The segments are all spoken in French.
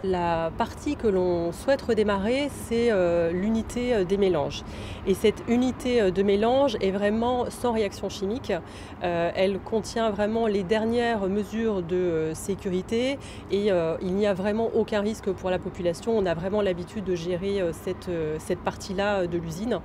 La partie que l'on souhaite redémarrer, c'est l'unité des mélanges. Et cette unité de mélange est vraiment sans réaction chimique. Elle contient vraiment les dernières mesures de sécurité et il n'y a vraiment aucun risque pour la population. On a vraiment l'habitude de gérer cette partie-là de l'usine.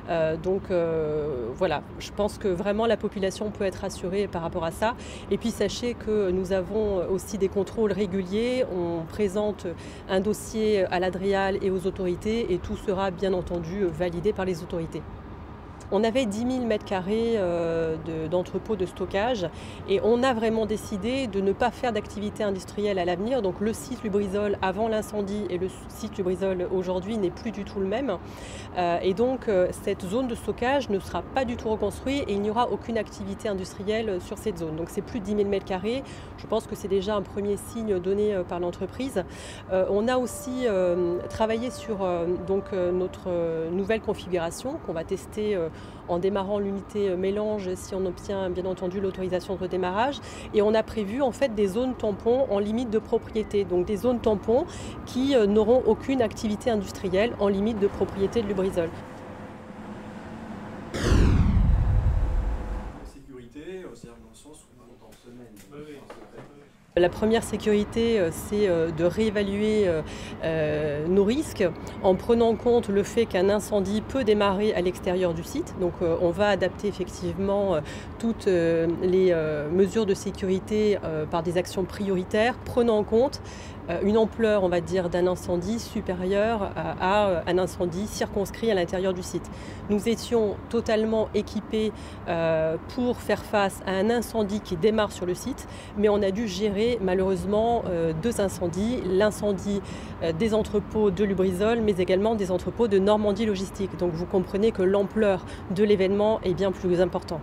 Voilà, je pense que vraiment la population peut être rassurée par rapport à ça. Et puis sachez que nous avons aussi des contrôles réguliers. On présente un dossier à l'Adrial et aux autorités et tout sera bien entendu validé par les autorités. On avait 10 000 m² d'entrepôt de stockage et on a vraiment décidé de ne pas faire d'activité industrielle à l'avenir. Donc le site Lubrizol avant l'incendie et le site Lubrizol aujourd'hui n'est plus du tout le même. Cette zone de stockage ne sera pas du tout reconstruite et il n'y aura aucune activité industrielle sur cette zone. Donc c'est plus de 10 000 m². Je pense que c'est déjà un premier signe donné par l'entreprise. On a aussi travaillé sur notre nouvelle configuration qu'on va tester en démarrant l'unité mélange si on obtient bien entendu l'autorisation de redémarrage. Et on a prévu en fait des zones tampons en limite de propriété, donc des zones tampons qui n'auront aucune activité industrielle en limite de propriété de Lubrizol. Sécurité, c'est-à-dire dans le sens où on est en semaine. La première sécurité, c'est de réévaluer nos risques en prenant en compte le fait qu'un incendie peut démarrer à l'extérieur du site. Donc on va adapter effectivement toutes les mesures de sécurité par des actions prioritaires, prenant en compte une ampleur, on va dire, d'un incendie supérieure à un incendie circonscrit à l'intérieur du site. Nous étions totalement équipés pour faire face à un incendie qui démarre sur le site, mais on a dû gérer malheureusement deux incendies, l'incendie des entrepôts de Lubrizol, mais également des entrepôts de Normandie Logistique. Donc vous comprenez que l'ampleur de l'événement est bien plus importante.